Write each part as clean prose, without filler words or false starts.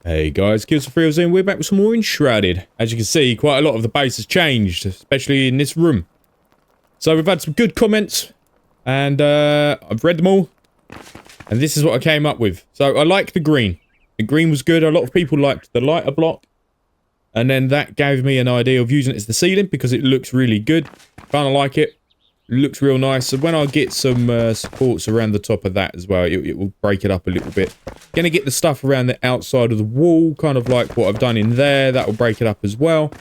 Hey guys, Kills4Freels in. We're back with some more Enshrouded. As you can see, quite a lot of the base has changed, especially in this room. So we've had some good comments, and I've read them all. And this is what I came up with. So I like the green. The green was good. A lot of people liked the lighter block. And then that gave me an idea of using it as the ceiling because it looks really good. Kind of like it. It looks real nice. So when I get some supports around the top of that as well, it will break it up a little bit. Gonna get the stuff around the outside of the wall, kind of like what I've done in there. That will break it up as well.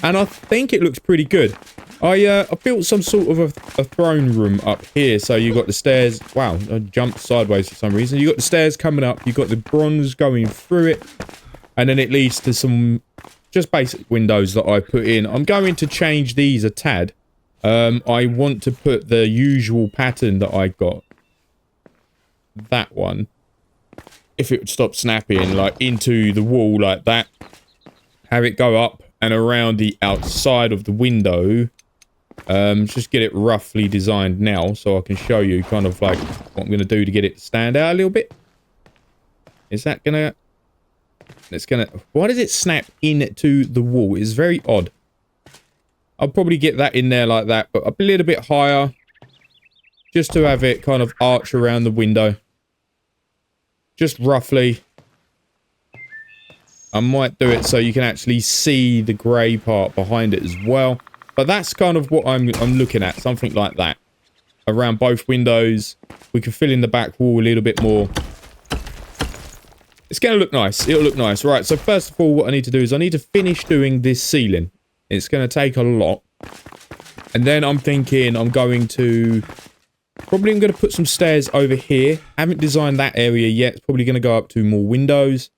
And I think it looks pretty good. I built some sort of a throne room up here. So you got the stairs. Wow, I jumped sideways for some reason. You got the stairs coming up. You got the bronze going through it. And then it leads to some just basic windows that I put in. I'm going to change these a tad. I want to put the usual pattern that I got. That one. If it would stop snapping, like, into the wall like that. Have it go up and around the outside of the window. Just get it roughly designed now so I can show you kind of like what I'm going to do to get it to stand out a little bit. Is that going to... It's going to... Why does it snap into the wall? It's very odd. I'll probably get that in there like that, but a little bit higher. Just to have it kind of arch around the window. Just roughly. I might do it so you can actually see the grey part behind it as well. But that's kind of what I'm looking at. Something like that. Around both windows. We can fill in the back wall a little bit more. It's going to look nice. It'll look nice. Right, so first of all, what I need to do is I need to finish doing this ceiling. It's going to take a lot. And then I'm thinking I'm going to... Probably I'm going to put some stairs over here. Haven't designed that area yet. It's probably going to go up to more windows.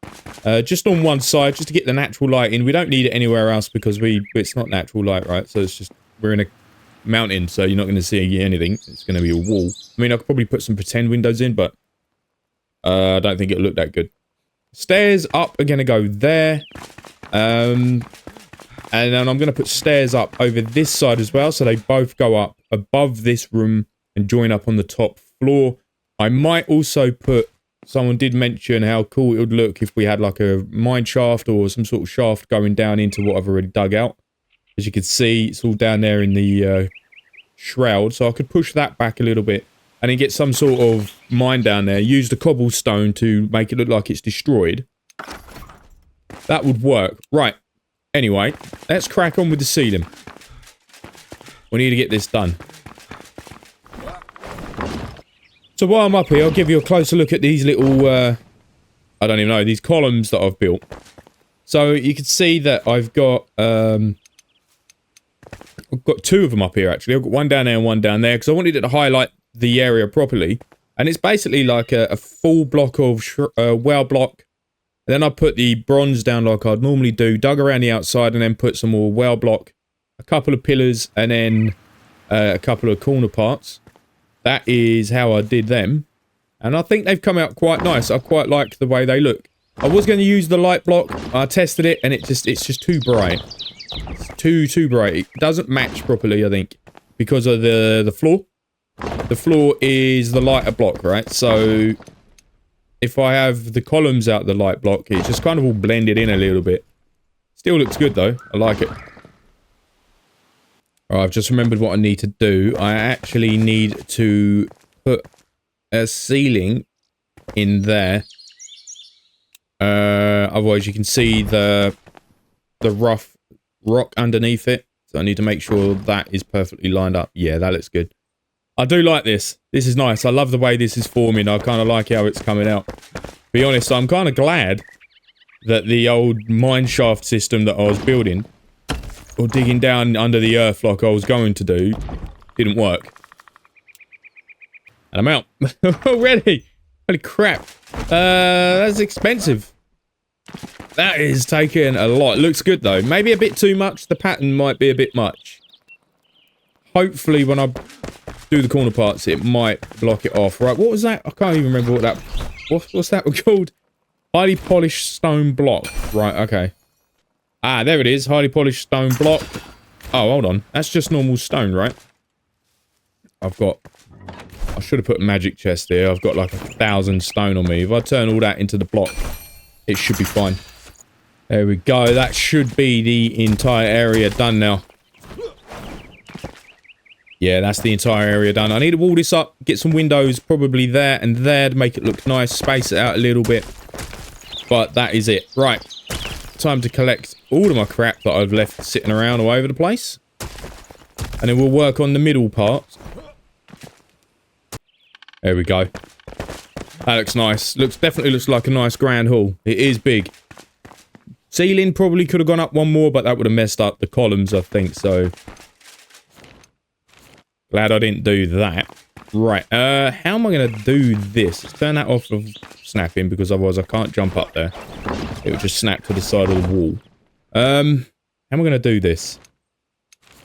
Just on one side, just to get the natural light in. We don't need it anywhere else because it's not natural light, right? So it's just... We're in a mountain, so you're not going to see anything. It's going to be a wall. I mean, I could probably put some pretend windows in, but... I don't think it'll look that good. Stairs up are going to go there. And then I'm going to put stairs up over this side as well. So they both go up above this room and join up on the top floor. I might also put... Someone did mention how cool it would look if we had like a mine shaft or some sort of shaft going down into what I've already dug out. As you can see, it's all down there in the shroud. So I could push that back a little bit and then get some sort of mine down there. Use the cobblestone to make it look like it's destroyed. That would work. Right. Anyway, let's crack on with the ceiling. We need to get this done. So while I'm up here, I'll give you a closer look at these little, I don't even know, these columns that I've built. So you can see that I've got two of them up here, actually. I've got one down there and one down there, because I wanted it to highlight the area properly. And it's basically like a full block of well block. Then I put the bronze down like I'd normally do, dug around the outside, and then put some more well block, a couple of pillars, and then a couple of corner parts. That is how I did them. And I think they've come out quite nice. I quite like the way they look. I was going to use the light block. I tested it, and it's just too bright. It's too bright. It doesn't match properly, I think, because of the floor. The floor is the lighter block, right? So... If I have the columns out the light block, it's just kind of all blended in a little bit. Still looks good though. I like it. Alright, I've just remembered what I need to do. I actually need to put a ceiling in there. Otherwise you can see the rough rock underneath it. So I need to make sure that is perfectly lined up. Yeah, that looks good. I do like this. This is nice. I love the way this is forming. I kind of like how it's coming out. To be honest, I'm kind of glad that the old mine shaft system that I was building, or digging down under the earth like I was going to do, didn't work. And I'm out. Already. Holy crap. That's expensive. That is taking a lot. It looks good though. Maybe a bit too much. The pattern might be a bit much. Hopefully when I do the corner parts, it might block it off. Right, what was that? I can't even remember what that... What's that called? Highly polished stone block. Right, okay. Ah, there it is. Highly polished stone block. Oh, hold on. That's just normal stone, right? I've got... I should have put a magic chest here. I've got like 1,000 stone on me. If I turn all that into the block, It should be fine. There we go. That should be the entire area done now. Yeah, that's the entire area done. I need to wall this up, get some windows probably there and there to make it look nice, space it out a little bit. But that is it. Right. Time to collect all of my crap that I've left sitting around all over the place. And then we'll work on the middle part. There we go. That looks nice. Definitely looks like a nice grand hall. It is big. Ceiling probably could have gone up one more, but that would have messed up the columns, I think, so... Glad I didn't do that. Right, how am I going to do this? Let's turn that off of snapping, because otherwise I can't jump up there. It would just snap to the side of the wall. How am I going to do this?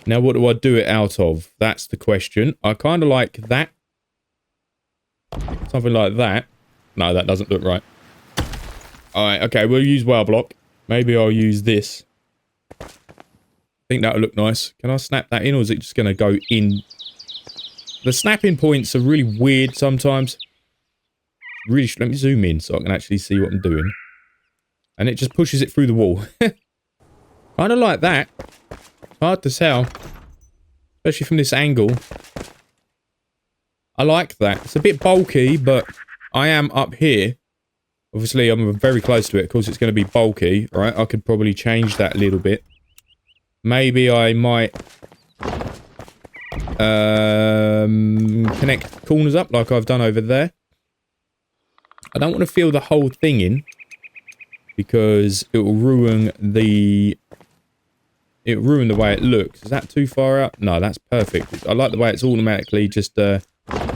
Now, what do I do it out of? That's the question. I kind of like that. Something like that. No, that doesn't look right. Alright, okay, we'll use wire block. Maybe I'll use this. I think that'll look nice. Can I snap that in, or is it just going to go in? The snapping points are really weird sometimes. Really, let me zoom in so I can actually see what I'm doing. And it just pushes it through the wall. Kind of like that. Hard to tell. Especially from this angle. I like that. It's a bit bulky, but I am up here. Obviously, I'm very close to it. Of course, it's going to be bulky, right? I could probably change that a little bit. Maybe I might... connect corners up like I've done over there. I don't want to fill the whole thing in because it will ruin the way it looks. Is that too far out? No, that's perfect. I like the way it's automatically just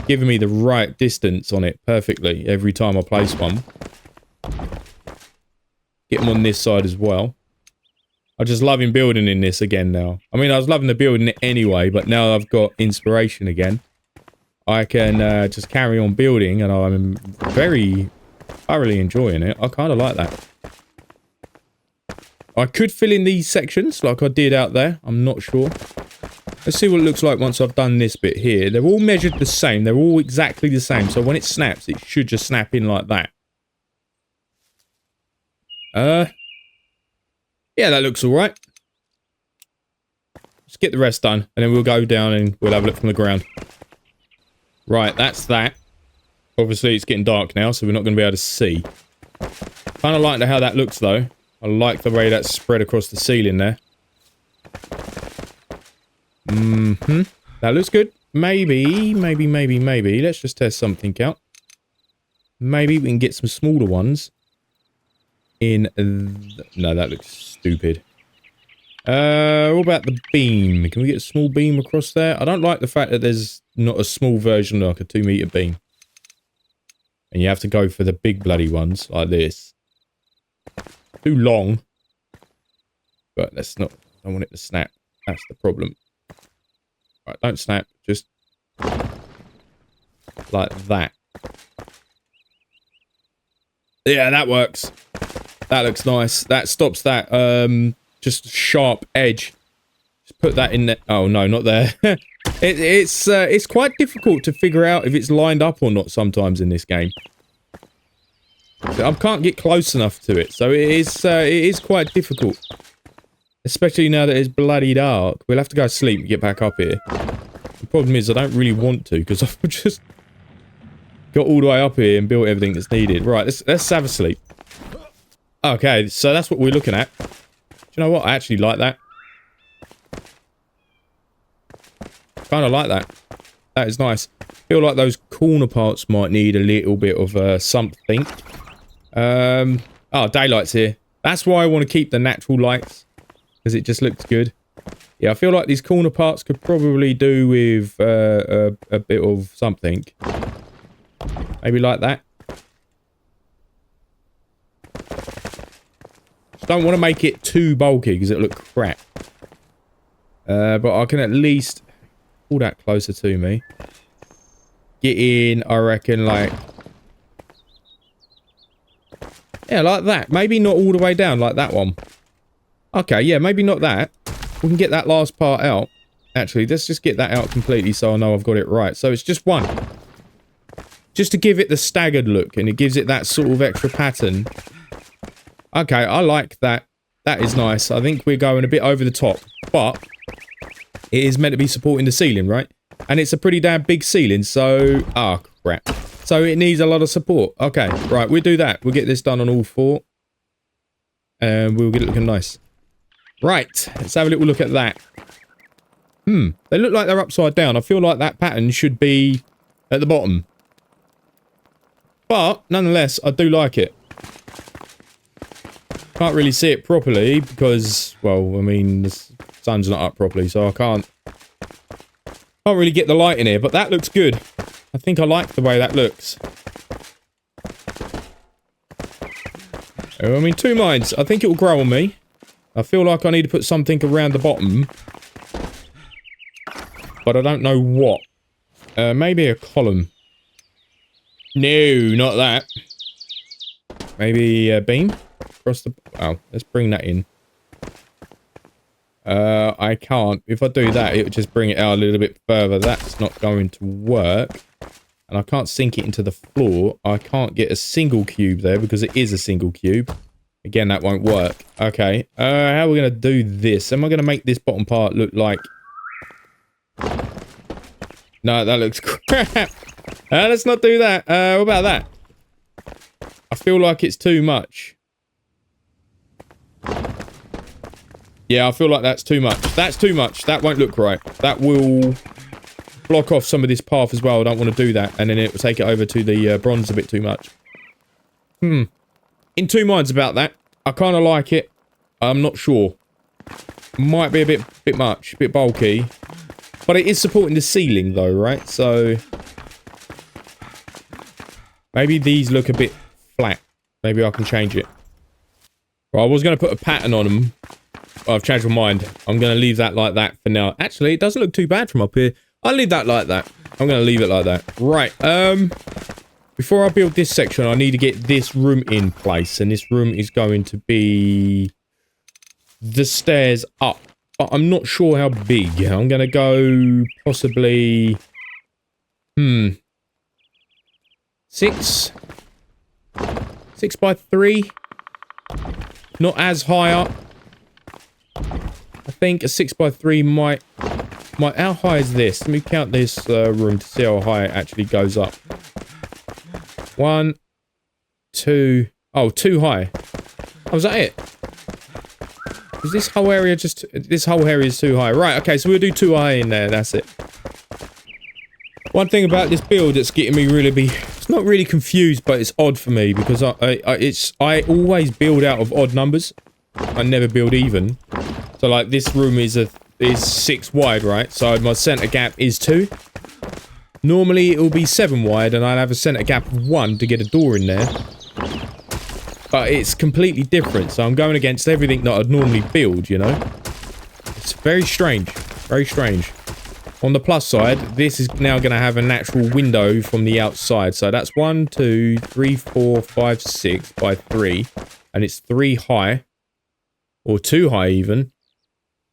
giving me the right distance on it perfectly every time I place one. Get them on this side as well. I'm just loving building in this again now. I mean, I was loving the building it anyway, but now I've got inspiration again. I can just carry on building, and I'm very thoroughly enjoying it. I kind of like that. I could fill in these sections like I did out there. I'm not sure. Let's see what it looks like once I've done this bit here. They're all measured the same. They're all exactly the same. So when it snaps, it should just snap in like that. Yeah, that looks alright. Let's get the rest done, and then we'll go down and we'll have a look from the ground. Right, that's that. Obviously, it's getting dark now, so we're not going to be able to see. Kind of like how that looks, though. I like the way that's spread across the ceiling there. That looks good. Maybe. Let's just test something out. Maybe we can get some smaller ones. No, that looks stupid. What about the beam? Can we get a small beam across there? I don't like the fact that there's not a small version like a 2-meter beam. And you have to go for the big bloody ones like this. Too long. But let's not... I don't want it to snap. That's the problem. Right, don't snap. Just... like that. Yeah, that works. That looks nice. That stops that, just sharp edge. Just put that in there. Oh, no, not there. It's quite difficult to figure out if it's lined up or not sometimes in this game. I can't get close enough to it, so it is quite difficult. Especially now that it's bloody dark. We'll have to go to sleep and get back up here. The problem is I don't really want to, because I've just got all the way up here and built everything that's needed. Right, let's have a sleep. Okay, so that's what we're looking at. Do you know what? I actually like that. Kind of like that. That is nice. Feel like those corner parts might need a little bit of something. Oh, daylight's here. That's why I want to keep the natural lights. Because it just looks good. Yeah, I feel like these corner parts could probably do with a bit of something. Maybe like that. Don't want to make it too bulky because it'll look crap. But I can at least pull that closer to me. Get in, I reckon, like... yeah, like that. Maybe not all the way down like that one. Okay, yeah, maybe not that. We can get that last part out. Actually, let's just get that out completely so I know I've got it right. So it's just one. Just to give it the staggered look, and it gives it that sort of extra pattern. Okay, I like that. That is nice. I think we're going a bit over the top, but it is meant to be supporting the ceiling, right? And it's a pretty damn big ceiling, so... Ah, crap. So it needs a lot of support. Okay, right, we'll do that. We'll get this done on all four. And we'll get it looking nice. Right, let's have a little look at that. They look like they're upside down. I feel like that pattern should be at the bottom. But, nonetheless, I do like it. Can't really see it properly because, well, I mean, the sun's not up properly, so I can't really get the light in here, but that looks good. I think I like the way that looks. I mean, two minds. I think it will grow on me. I feel like I need to put something around the bottom. But I don't know what. Maybe a column. No, not that. Maybe a beam? Across the... Oh, let's bring that in. I can't. If I do that, it would just bring it out a little bit further. That's not going to work. And I can't sink it into the floor. I can't get a single cube there because it is a single cube. Again, that won't work. Okay. How are we going to do this? Am I going to make this bottom part look like... No, that looks crap. Let's not do that. What about that? I feel like it's too much. Yeah, I feel like that's too much. That's too much. That won't look right. That will block off some of this path as well. I don't want to do that. And then it will take it over to the bronze a bit too much. In two minds about that. I kind of like it. I'm not sure. Might be a bit much. A bit bulky. But it is supporting the ceiling though, right? So... maybe these look a bit flat. Maybe I can change it. Well, I was going to put a pattern on them. I've changed my mind. I'm going to leave that like that for now. Actually, it doesn't look too bad from up here. I'll leave that like that. I'm going to leave it like that. Right. Before I build this section, I need to get this room in place. And this room is going to be the stairs up. But I'm not sure how big. I'm going to go possibly... 6? 6 by 3? Not as high up. I think a 6 by 3 might... How high is this? Let me count this room to see how high it actually goes up. 1, 2... Oh, too high. Oh, is that it? Is this whole area just... This whole area is too high. Right, okay, so we'll do 2 high in there. That's it. One thing about this build that's getting me really it's not really confused, but it's odd for me because I always build out of odd numbers. I never build even. So like this room is 6 wide, right? So my center gap is 2. Normally it will be 7 wide and I'd have a center gap of 1 to get a door in there. But it's completely different. So I'm going against everything that I'd normally build, you know? It's very strange. Very strange. On the plus side, this is now going to have a natural window from the outside. So that's 1, 2, 3, 4, 5, 6 by 3. And it's 3 high. Or 2 high even.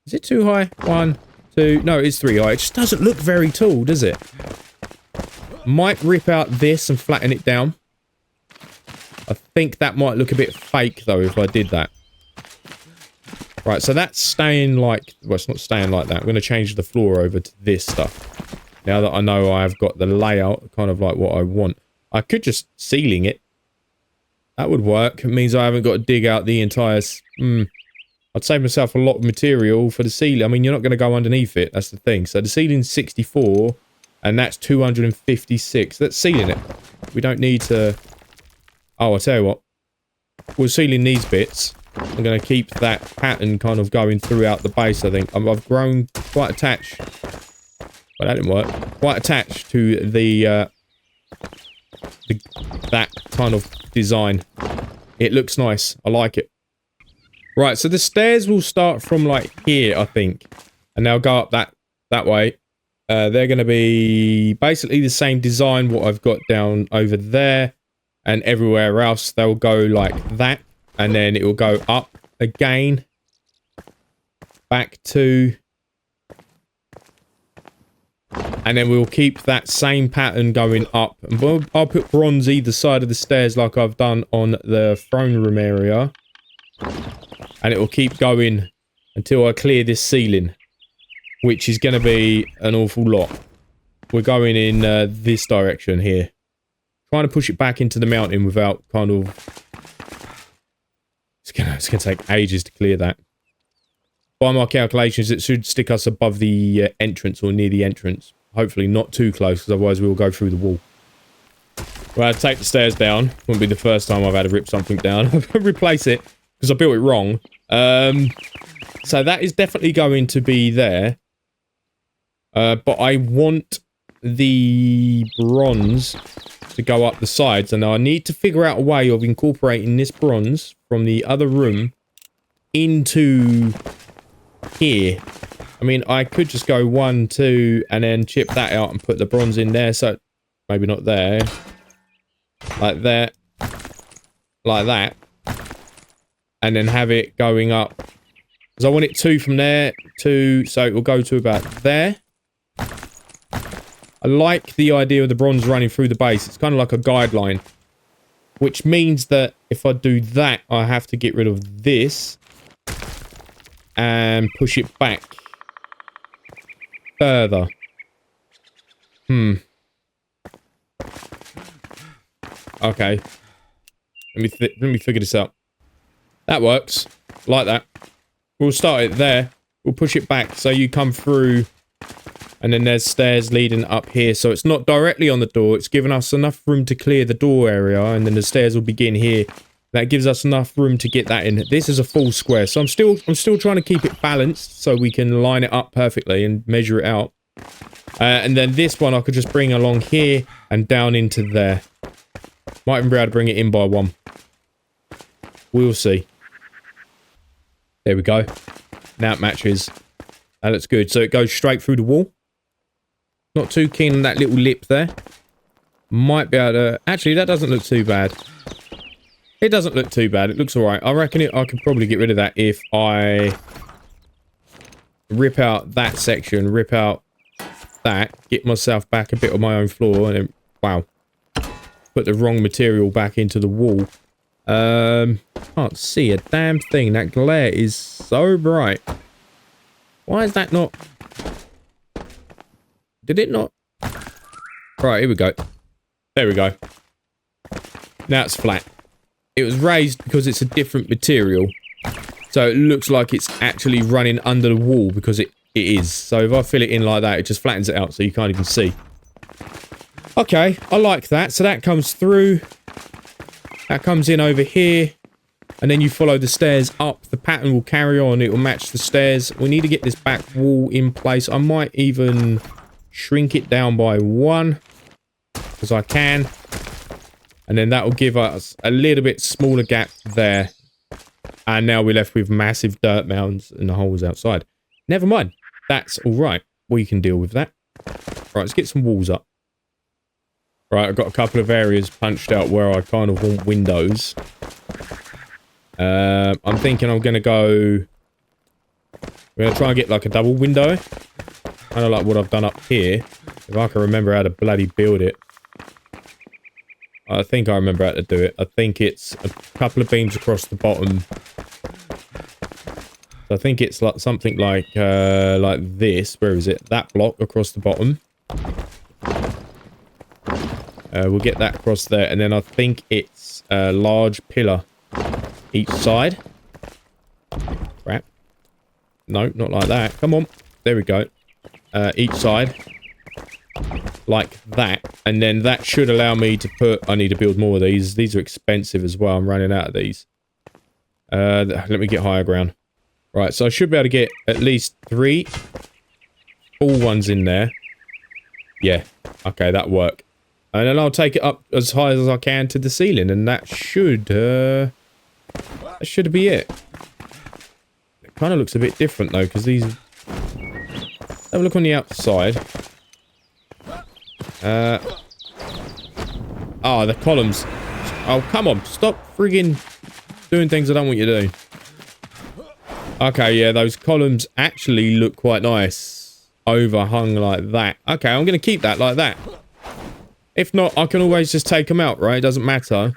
Is it 2 high? 1, 2. No, it's 3 high. It just doesn't look very tall, does it? Might rip out this and flatten it down. I think that might look a bit fake though if I did that. Right, so that's staying like... Well, it's not staying like that. I'm going to change the floor over to this stuff. Now that I know I've got the layout, kind of like what I want. I could just ceiling it. That would work. It means I haven't got to dig out the entire... I'd save myself a lot of material for the ceiling. I mean, you're not going to go underneath it. That's the thing. So the ceiling's 64, and that's 256. Let's ceiling it. We don't need to... Oh, I'll tell you what. We're sealing these bits. I'm going to keep that pattern kind of going throughout the base, I think. I've grown quite attached. Well, that didn't work. Quite attached to that kind of design. It looks nice. I like it. Right, so the stairs will start from like here, I think. And they'll go up that way. They're going to be basically the same design what I've got down over there. And everywhere else, they'll go like that. And then it will go up again. Back to... And then we'll keep that same pattern going up. And I'll put bronze either side of the stairs like I've done on the throne room area. And it will keep going until I clear this ceiling, which is going to be an awful lot. We're going in this direction here. Trying to push it back into the mountain without kind of... It's gonna take ages to clear that. By my calculations, it should stick us above the entrance or near the entrance. Hopefully not too close, because otherwise we'll go through the wall. Well, I'd take the stairs down. Wouldn't be the first time I've had to rip something down. Replace it, because I built it wrong. So that is definitely going to be there. But I want the bronze to go up the sides, and I need to figure out a way of incorporating this bronze from the other room into here. I mean, I could just go 1, 2, and then chip that out and put the bronze in there, so maybe not there. Like that. Like that. And then have it going up. Because I want it 2 from there, 2, so it will go to about there. I like the idea of the bronze running through the base. It's kind of like a guideline. Which means that if I do that, I have to get rid of this. And push it back. Further. Okay. Let me figure this out. That works. Like that. We'll start it there. We'll push it back so you come through. And then there's stairs leading up here. So it's not directly on the door. It's given us enough room to clear the door area. And then the stairs will begin here. That gives us enough room to get that in. This is a full square. So I'm still trying to keep it balanced so we can line it up perfectly and measure it out. And then this one I could just bring along here and down into there. Might even be able to bring it in by 1. We'll see. There we go. Now it matches. That looks good. So it goes straight through the wall. Not too keen on that little lip there. Might be able to... Actually, that doesn't look too bad. It doesn't look too bad. It looks alright. I reckon I could probably get rid of that if I... rip out that section, rip out that, get myself back a bit on my own floor, and then... Wow. Put the wrong material back into the wall. Can't see a damn thing. That glare is so bright. Why is that not... Did it not? Right, here we go. There we go. Now it's flat. It was raised because it's a different material. So it looks like it's actually running under the wall because it is. So if I fill it in like that, it just flattens it out so you can't even see. Okay, I like that. So that comes through. That comes in over here. And then you follow the stairs up. The pattern will carry on. It will match the stairs. We need to get this back wall in place. I might even shrink it down by 1. Because I can. And then that will give us a little bit smaller gap there. And now we're left with massive dirt mounds and the holes outside. Never mind. That's alright. We can deal with that. Right, let's get some walls up. Right, I've got a couple of areas punched out where I kind of want windows. I'm thinking I'm going to go... We're going to try and get like a double window. Kind of like what I've done up here. If I can remember how to bloody build it. I think I remember how to do it. I think it's a couple of beams across the bottom. I think it's like something like this. Where is it? That block across the bottom. We'll get that across there. And then I think it's a large pillar each side. Crap. No, not like that. Come on. There we go. Each side. Like that. And then that should allow me to put... I need to build more of these. These are expensive as well. I'm running out of these. Let me get higher ground. Right, so I should be able to get at least 3 full ones in there. Yeah. Okay, that'll work. And then I'll take it up as high as I can to the ceiling. And that should... that should be it. It kind of looks a bit different though, because these... Have a look on the outside. Oh, the columns. Oh, come on. Stop friggin' doing things I don't want you to do. Okay, yeah, those columns actually look quite nice. Overhung like that. Okay, I'm going to keep that like that. If not, I can always just take them out, right? It doesn't matter.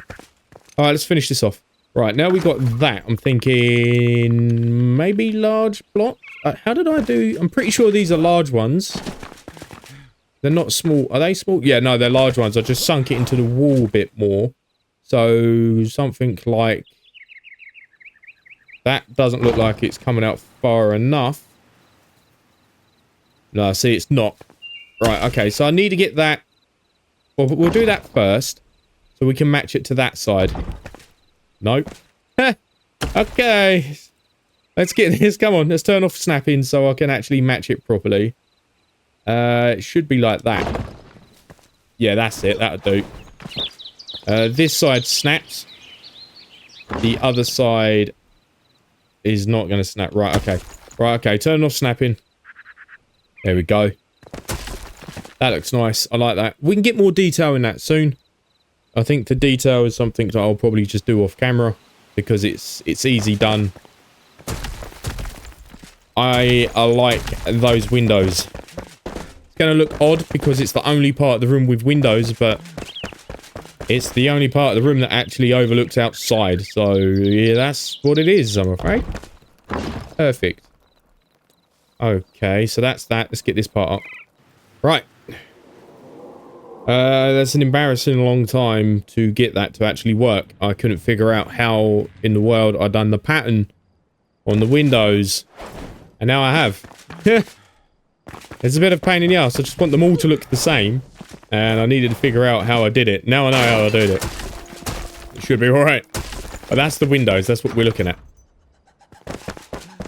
Alright, let's finish this off. Right, now we got that. I'm thinking maybe large blocks. How did I do? I'm pretty sure these are large ones. They're not small. Are they small? Yeah, no, they're large ones. I just sunk it into the wall a bit more. So something like that doesn't look like it's coming out far enough. No, see, it's not. Right, okay, so I need to get that. Well, we'll do that first so we can match it to that side. Nope. Okay. Let's get this. Come on, let's turn off snapping so I can actually match it properly. It should be like that. Yeah, that's it. That'll do. This side snaps. The other side is not going to snap. Right, okay. Right, okay. Turn off snapping. There we go. That looks nice. I like that. We can get more detail in that soon. I think the detail is something that I'll probably just do off camera because it's easy done. I like those windows. It's going to look odd because it's the only part of the room with windows, but it's the only part of the room that actually overlooks outside. So, yeah, that's what it is, I'm afraid. Perfect. Okay, so that's that. Let's get this part up. Right. That's an embarrassing long time to get that to actually work. I couldn't figure out how in the world I'd done the pattern on the windows. And now I have. It's a bit of a pain in the ass. I just want them all to look the same. And I needed to figure out how I did it. Now I know how I did it. It should be alright. But that's the windows. That's what we're looking at.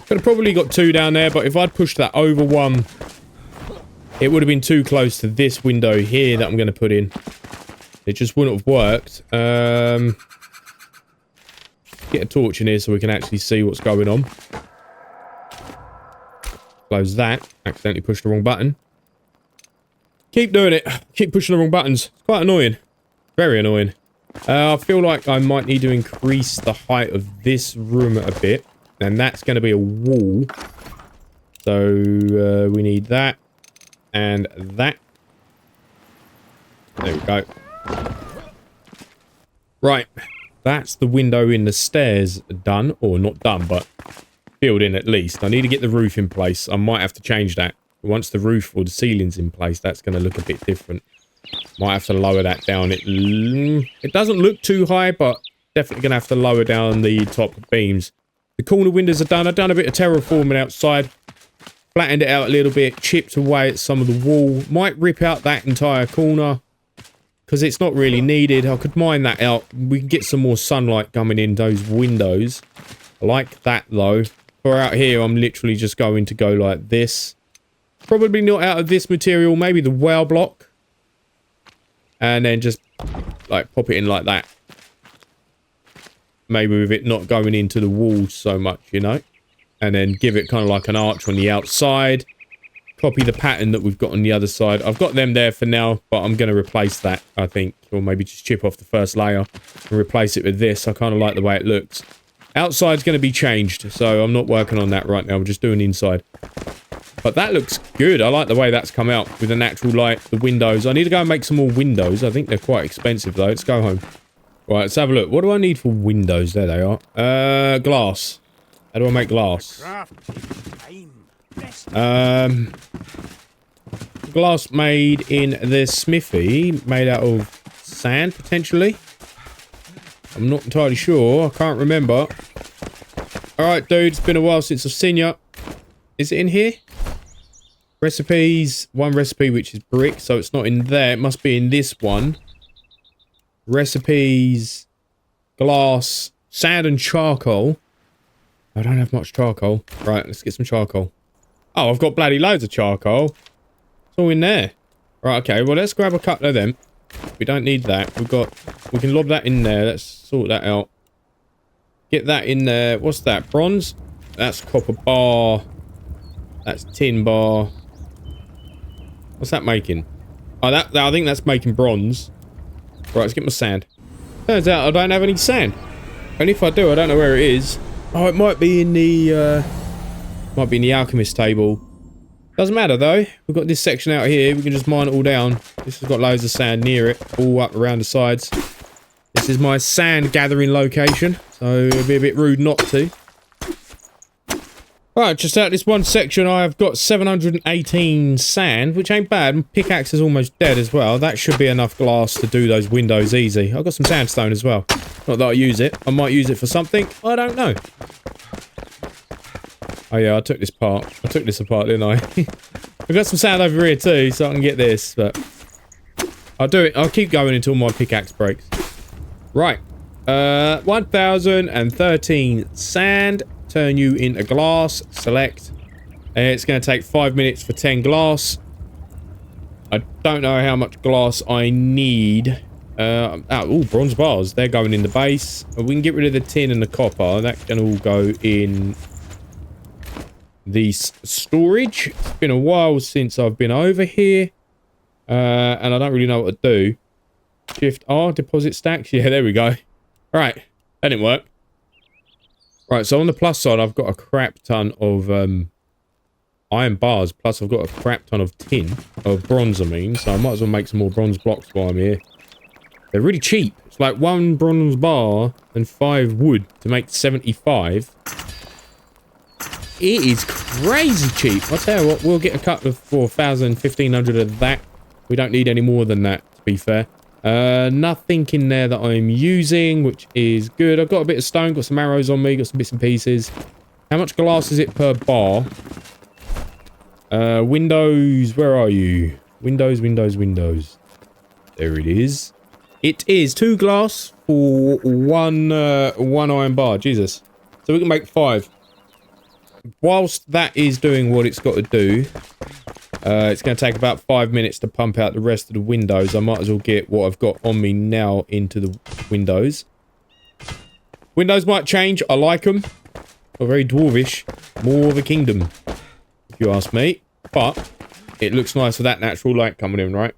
Could have probably got two down there, but if I'd pushed that over one, it would have been too close to this window here that I'm going to put in. It just wouldn't have worked. Get a torch in here so we can actually see what's going on. Close that. Accidentally pushed the wrong button. Keep doing it. Keep pushing the wrong buttons. It's quite annoying. Very annoying. I feel like I might need to increase the height of this room a bit. And that's going to be a wall. So we need that. And that. There we go. Right. That's the window in the stairs done. Or not done, but filled in at least. I need to get the roof in place. I might have to change that. Once the roof or the ceiling's in place, that's going to look a bit different. Might have to lower that down. It doesn't look too high, but definitely going to have to lower down the top beams. The corner windows are done. I've done a bit of terraforming outside. Flattened it out a little bit. Chipped away at some of the wall. Might rip out that entire corner. Because it's not really needed. I could mine that out. We can get some more sunlight coming in those windows. I like that though. For out here, I'm literally just going to go like this. Probably not out of this material. Maybe the well block. And then just like pop it in like that. Maybe with it not going into the walls so much, you know. And then give it kind of like an arch on the outside. Copy the pattern that we've got on the other side. I've got them there for now, but I'm going to replace that, I think. Or maybe just chip off the first layer and replace it with this. I kind of like the way it looks. Outside's going to be changed, so I'm not working on that right now. I'm just doing inside. But that looks good. I like the way that's come out with the natural light, the windows. I need to go and make some more windows. I think they're quite expensive, though. Let's go home. Right, let's have a look. What do I need for windows? There they are. Glass. How do I make glass? Glass made in the smithy. Made out of sand, potentially. I'm not entirely sure. I can't remember. Alright, dude. It's been a while since I've seen you. Is it in here? Recipes. One recipe, which is brick, so it's not in there. It must be in this one. Recipes. Glass. Sand and charcoal. I don't have much charcoal. Right, let's get some charcoal. Oh, I've got bloody loads of charcoal. It's all in there. Right, okay. Well, let's grab a couple of them. We don't need that. We can lob that in there. Let's sort that out. Get that in there. What's that? Bronze? That's copper bar. That's tin bar. What's that making? Oh, I think that's making bronze. Right, let's get my sand. Turns out I don't have any sand. And if I do, I don't know where it is. Oh, it might be in the alchemist table. Doesn't matter though. We've got this section out here. We can just mine it all down. This has got loads of sand near it, all up around the sides. This is my sand gathering location, so it'd be a bit rude not to. Right, just out this one section, I've got 718 sand, which ain't bad. My pickaxe is almost dead as well. That should be enough glass to do those windows easy. I've got some sandstone as well. Not that I use it. I might use it for something. I don't know. Oh yeah, I took this apart. I took this apart, didn't I? I've got some sand over here too, so I can get this, but I'll do it. I'll keep going until my pickaxe breaks. Right. 1013 sand. Turn you into glass. Select. It's going to take 5 minutes for 10 glass. I don't know how much glass I need. Oh, bronze bars. They're going in the base. We can get rid of the tin and the copper. That can all go in the storage. It's been a while since I've been over here. And I don't really know what to do. Shift R, deposit stacks. Yeah, there we go. Alright. That didn't work. Right, so on the plus side, I've got a crap ton of iron bars, plus I've got a crap ton of tin, of bronze I mean, so I might as well make some more bronze blocks while I'm here. They're really cheap. It's like 1 bronze bar and 5 wood to make 75. It is crazy cheap. I'll tell you what, we'll get a cut of 4,000, 1,500 of that. We don't need any more than that, to be fair. Nothing in there that I'm using, which is good. I've got a bit of stone, got some arrows on me, got some bits and pieces. How much glass is it per bar? Windows, where are you? Windows. There it is. It is 2 glass for one iron bar. Jesus. So we can make 5. Whilst that is doing what it's got to do, it's going to take about 5 minutes to pump out the rest of the windows. I might as well get what I've got on me now into the windows. Windows might change. I like them. They're very dwarvish. More of a kingdom, if you ask me. But it looks nice with that natural light coming in, right?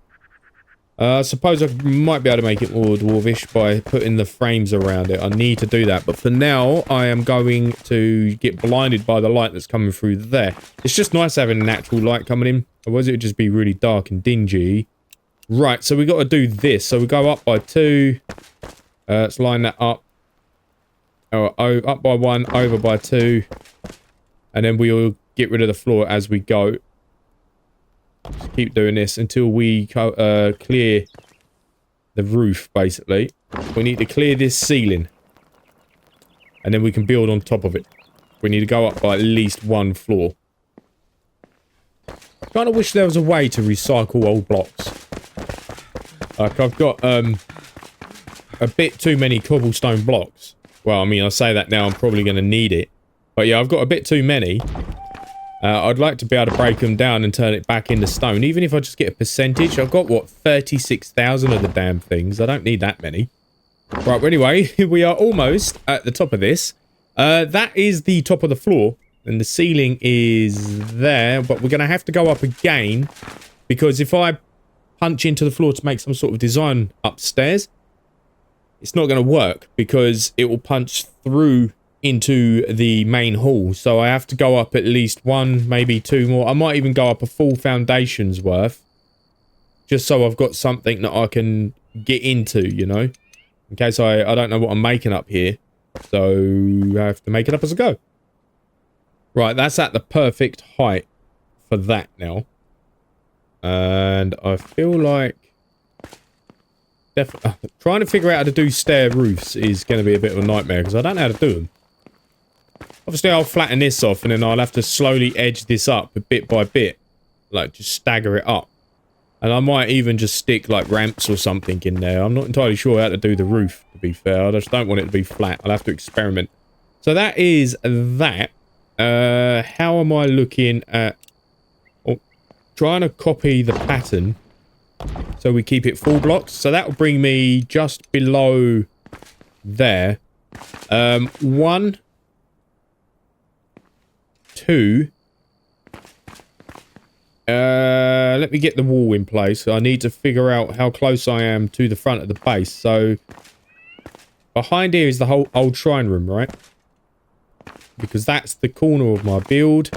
I suppose I might be able to make it more dwarvish by putting the frames around it. I need to do that. But for now, I am going to get blinded by the light that's coming through there. It's just nice having natural light coming in. Otherwise, it would just be really dark and dingy. Right, so we got to do this. So we go up by 2. Let's line that up. Oh, up by 1, over by 2. And then we'll get rid of the floor as we go. Just keep doing this until we clear the roof, basically. We need to clear this ceiling. And then we can build on top of it. We need to go up by at least 1 floor. I kind of wish there was a way to recycle old blocks. Like, I've got a bit too many cobblestone blocks. Well, I mean, I say that now, I'm probably going to need it. But yeah, I've got a bit too many. I'd like to be able to break them down and turn it back into stone. Even if I just get a percentage. I've got, what, 36,000 of the damn things. I don't need that many. Right, well, anyway, we are almost at the top of this. That is the top of the floor. And the ceiling is there. But we're going to have to go up again. Because if I punch into the floor to make some sort of design upstairs, it's not going to work. Because it will punch through into the main hall, so I have to go up at least 1, maybe 2 more. I might even go up a full foundation's worth, just so I've got something that I can get into, you know, in case I don't know what I'm making up here, so I have to make it up as I go. Right, that's at the perfect height for that now, and I feel like trying to figure out how to do stair roofs is going to be a bit of a nightmare because I don't know how to do them. Obviously, I'll flatten this off and then I'll have to slowly edge this up bit by bit. Like, just stagger it up. And I might even just stick, like, ramps or something in there. I'm not entirely sure how to do the roof, to be fair. I just don't want it to be flat. I'll have to experiment. So that is that. How am I looking at... Oh, trying to copy the pattern so we keep it full blocks. So that will bring me just below there. 1... 2. Let me get the wall in place. I need to figure out how close I am to the front of the base. So behind here is the whole old shrine room, right? Because that's the corner of my build.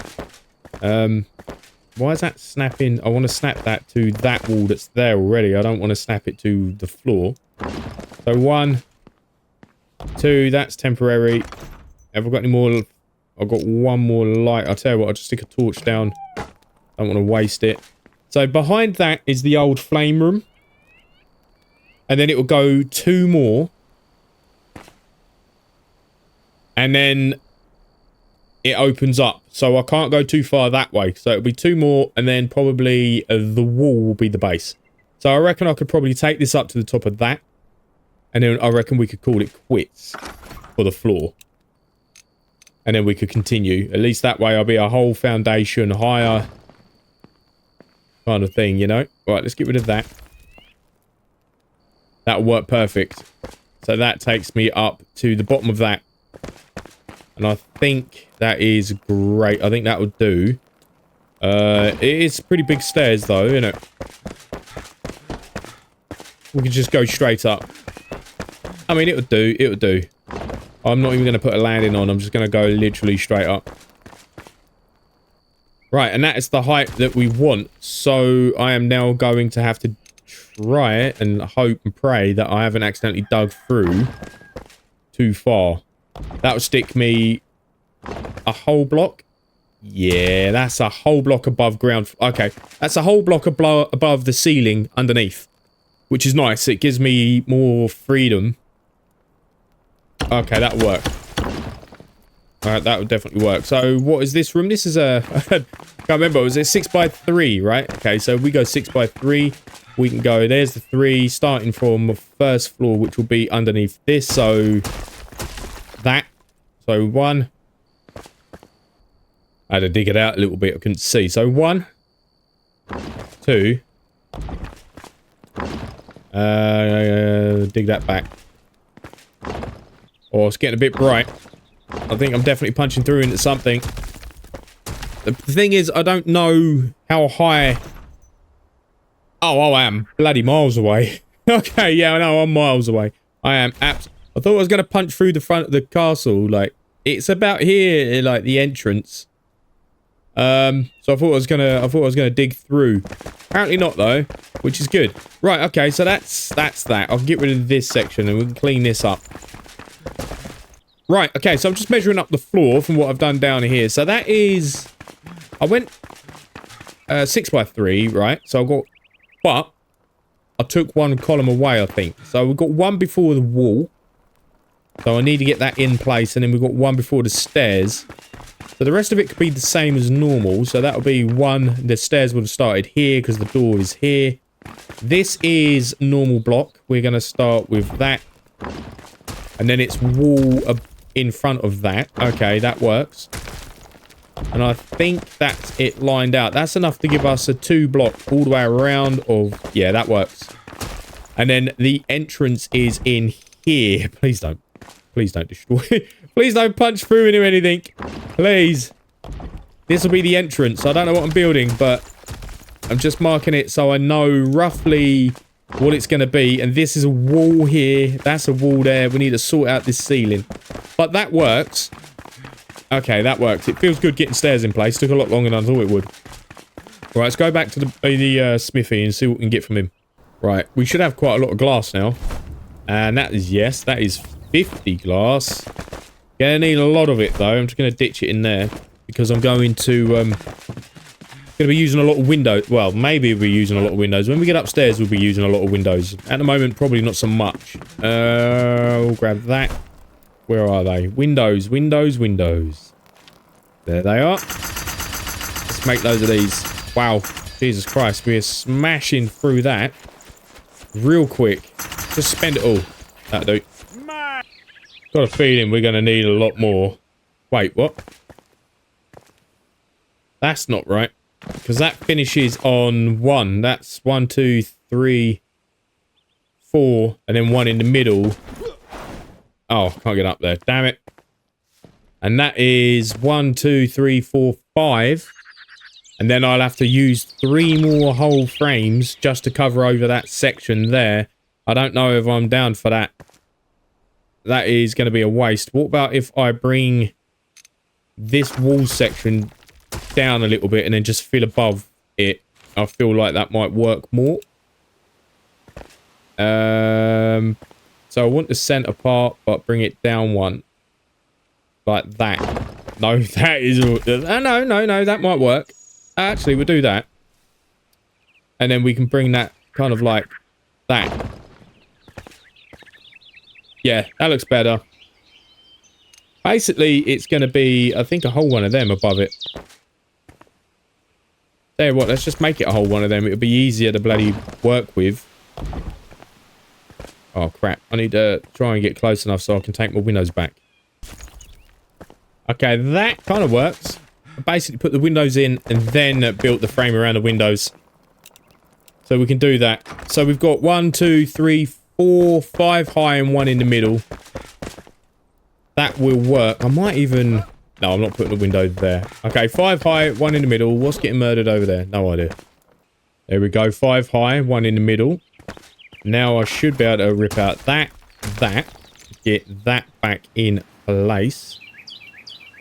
Why is that snapping? I want to snap that to that wall that's there already. I don't want to snap it to the floor. So 1, 2, that's temporary. Have I got any more? I've got one more light. I'll tell you what, I'll just stick a torch down. Don't want to waste it. So behind that is the old flame room. And then it will go 2 more. And then it opens up. So I can't go too far that way. So it'll be 2 more, and then probably the wall will be the base. So I reckon I could probably take this up to the top of that. And then I reckon we could call it quits for the floor. And then we could continue. At least that way I'll be a whole foundation higher kind of thing, you know? Right, let's get rid of that. That'll work perfect. So that takes me up to the bottom of that. And I think that is great. I think that will do. It is pretty big stairs though, isn't it? We can just go straight up. I mean, it'll do. It'll do. I'm not even going to put a landing on. I'm just going to go literally straight up. Right, and that is the height that we want. So I am now going to have to try it and hope and pray that I haven't accidentally dug through too far. That'll stick me a whole block. Yeah, that's a whole block above ground. Okay, that's a whole block above the ceiling underneath, which is nice. It gives me more freedom. Okay, that'll work. Alright, that would definitely work. So, what is this room? This is a... I can't remember. Was it 6x3, right? Okay, so we go 6x3. We can go... There's the 3, starting from the first floor, which will be underneath this. So, that. So, 1. I had to dig it out a little bit. I couldn't see. So, 1. 2. Dig that back. Oh, it's getting a bit bright. I think I'm definitely punching through into something. The thing is, I don't know how high... Oh, I am bloody miles away. Okay, yeah, I know, I'm miles away. I am I thought I was going to punch through the front of the castle. Like, it's about here, like, the entrance. So I thought I was gonna dig through. Apparently not, though, which is good. Right, okay, so that's that. I'll get rid of this section and we can clean this up. Right, okay, so I'm just measuring up the floor from what I've done down here. So that is... I went 6x3, right? So I've got... But I took 1 column away, I think. So we've got 1 before the wall. So I need to get that in place. And then we've got 1 before the stairs. So the rest of it could be the same as normal. So that'll be 1... The stairs would have started here because the door is here. This is normal block. We're going to start with that. And then it's wall in front of that. Okay, that works. And I think that's it lined out. That's enough to give us a 2 block all the way around of... Yeah, that works. And then the entrance is in here. Please don't. Please don't destroy. Please don't punch through into anything. Please. This will be the entrance. I don't know what I'm building, but I'm just marking it so I know roughly what it's going to be. And this is a wall here. That's a wall there. We need to sort out this ceiling. But that works. Okay, that works. It feels good getting stairs in place. Took a lot longer than I thought it would. Right, let's go back to the smithy and see what we can get from him. Right, we should have quite a lot of glass now. And that is, yes, that is 50 glass. Gonna need a lot of it, though. I'm just going to ditch it in there. Because I'm going to... going to be using a lot of windows. Well, maybe we'll be using a lot of windows. When we get upstairs, we'll be using a lot of windows. At the moment, probably not so much. We'll grab that. Where are they? Windows, windows, windows. There they are. Let's make loads of these. Wow. Jesus Christ. We're smashing through that real quick. Just spend it all. That'll do. Got a feeling we're going to need a lot more. Wait, what? That's not right. Because that finishes on 1. That's 1, 2, 3, 4. And then 1 in the middle. Oh, can't get up there. Damn it. And that is 1, 2, 3, 4, 5. And then I'll have to use 3 more whole frames just to cover over that section there. I don't know if I'm down for that. That is going to be a waste. What about if I bring this wall section down a little bit and then just fill above it? I feel like that might work more. So I want the center part, but bring it down one. Like that. No, that is... No, that might work. Actually, we'll do that. And then we can bring that kind of like that. Yeah, that looks better. Basically, it's going to be, I think, a whole one of them above it. Tell you what, let's just make it a whole one of them. It'll be easier to bloody work with. Oh, crap. I need to try and get close enough so I can take my windows back. Okay, that kind of works. I basically put the windows in and then built the frame around the windows. So we can do that. So we've got 1, 2, 3, 4, 5 high and 1 in the middle. That will work. I might even... No, I'm not putting the window there. Okay, 5 high, 1 in the middle. What's getting murdered over there? No idea. There we go. 5 high, 1 in the middle. Now I should be able to rip out that. Get that back in place.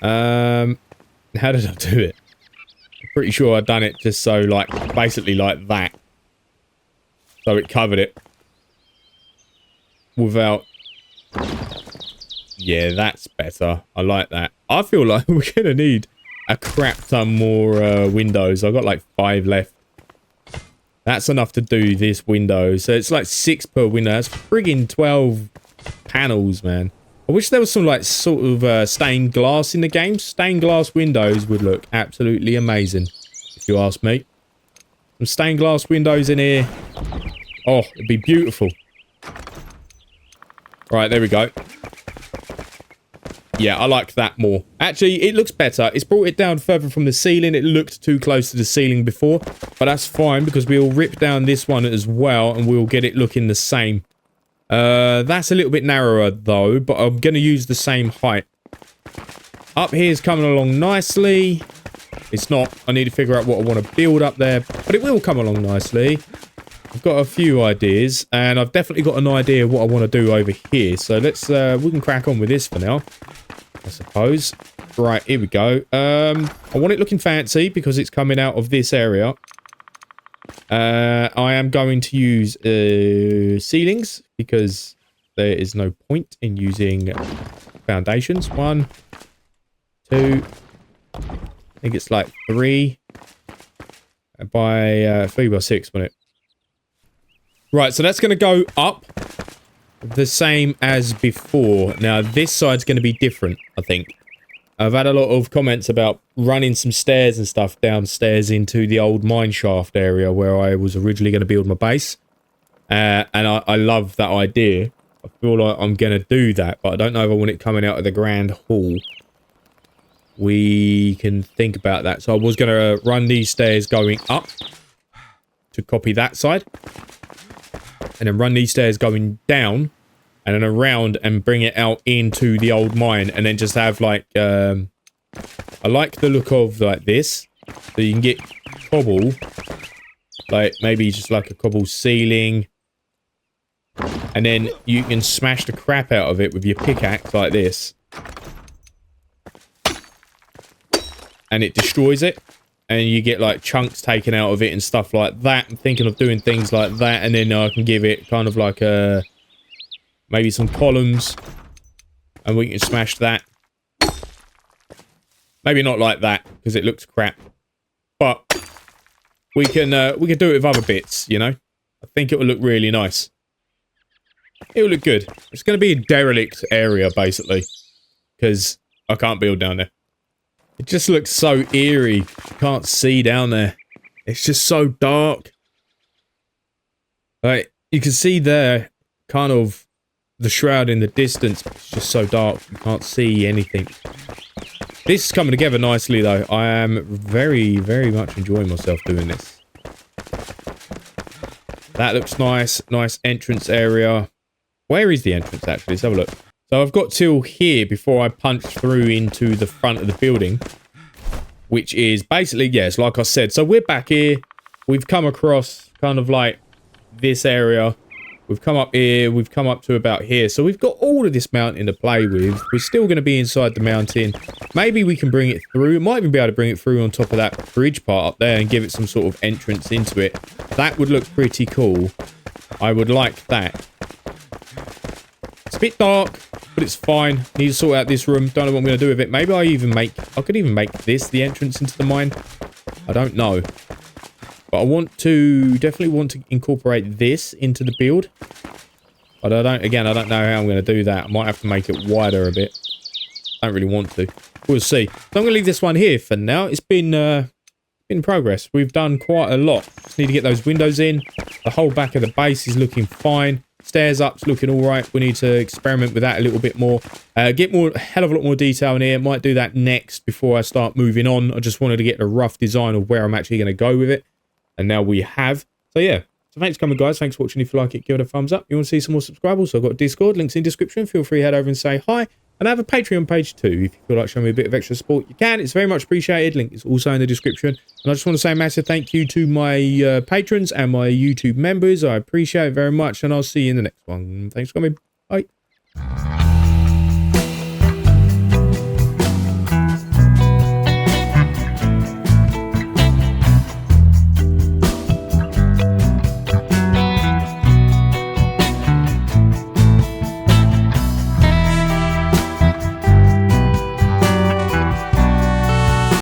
How did I do it? I'm pretty sure I've done it just so, like, basically like that. So it covered it. Without... Yeah, that's better. I like that. I feel like we're going to need a crap ton more windows. I've got like 5 left. That's enough to do this window. So it's like 6 per window. That's friggin' 12 panels, man. I wish there was some like sort of stained glass in the game. Stained glass windows would look absolutely amazing, if you ask me. Some stained glass windows in here. Oh, it'd be beautiful. Right, there we go. Yeah, I like that more. Actually, it looks better. It's brought it down further from the ceiling. It looked too close to the ceiling before. But that's fine because we'll rip down this one as well and we'll get it looking the same. That's a little bit narrower though, but I'm going to use the same height. Up here's coming along nicely. It's not. I need to figure out what I want to build up there, but it will come along nicely. I've got a few ideas and I've definitely got an idea of what I want to do over here. So let's, we can crack on with this for now, I suppose. Right, here we go. I want it looking fancy because it's coming out of this area. I am going to use ceilings because there is no point in using foundations. 1, 2, I think it's like 3 by 3 by 6, wasn't it? Right, so that's going to go up the same as before. Now, this side's going to be different, I think. I've had a lot of comments about running some stairs and stuff downstairs into the old mine shaft area where I was originally going to build my base. And I love that idea. I feel like I'm going to do that, but I don't know if I want it coming out of the grand hall. We can think about that. So I was going to run these stairs going up to copy that side. And then run these stairs going down and then around and bring it out into the old mine and then just have like I like the look of like this, so you can get cobble, like maybe just like a cobble ceiling, and then you can smash the crap out of it with your pickaxe like this and it destroys it. And you get like chunks taken out of it and stuff like that. I'm thinking of doing things like that. And then I can give it kind of like a... maybe some columns. And we can smash that. Maybe not like that, because it looks crap. But we can do it with other bits, you know? I think it will look really nice. It will look good. It's going to be a derelict area, basically. Because I can't build down there. It just looks so eerie. You can't see down there. It's just so dark. Like, you can see there, kind of, the shroud in the distance. It's just so dark. You can't see anything. This is coming together nicely, though. I am very, very much enjoying myself doing this. That looks nice. Nice entrance area. Where is the entrance, actually? Let's have a look. So I've got till here before I punch through into the front of the building. Which is basically, yes, like I said. So we're back here. We've come across kind of like this area. We've come up here. We've come up to about here. So we've got all of this mountain to play with. We're still going to be inside the mountain. Maybe we can bring it through. Might even be able to bring it through on top of that bridge part up there and give it some sort of entrance into it. That would look pretty cool. I would like that. bit dark, but it's fine. Need to sort out this room. Don't know what I'm going to do with it. Maybe I could even make this the entrance into the mine. I don't know. But I definitely want to incorporate this into the build. But I don't know how I'm going to do that. I might have to make it wider a bit. I don't really want to. We'll see. So I'm going to leave this one here for now. It's been in progress. We've done quite a lot. Just need to get those windows in. The whole back of the base is looking fine. Stairs up's looking all right. We need to experiment with that a little bit more. Get a hell of a lot more detail in here. Might do that next before I start moving on. I just wanted to get a rough design of where I'm actually going to go with it. And now we have. So yeah. So thanks for coming, guys. Thanks for watching. If you like it, give it a thumbs up. You want to see some more, subscribe. Also, I've got Discord. Links in the description. Feel free to head over and say hi. And I have a Patreon page too. If you feel like showing me a bit of extra support, you can. It's very much appreciated. Link is also in the description. And I just want to say a massive thank you to my patrons and my YouTube members. I appreciate it very much. And I'll see you in the next one. Thanks for coming. Bye.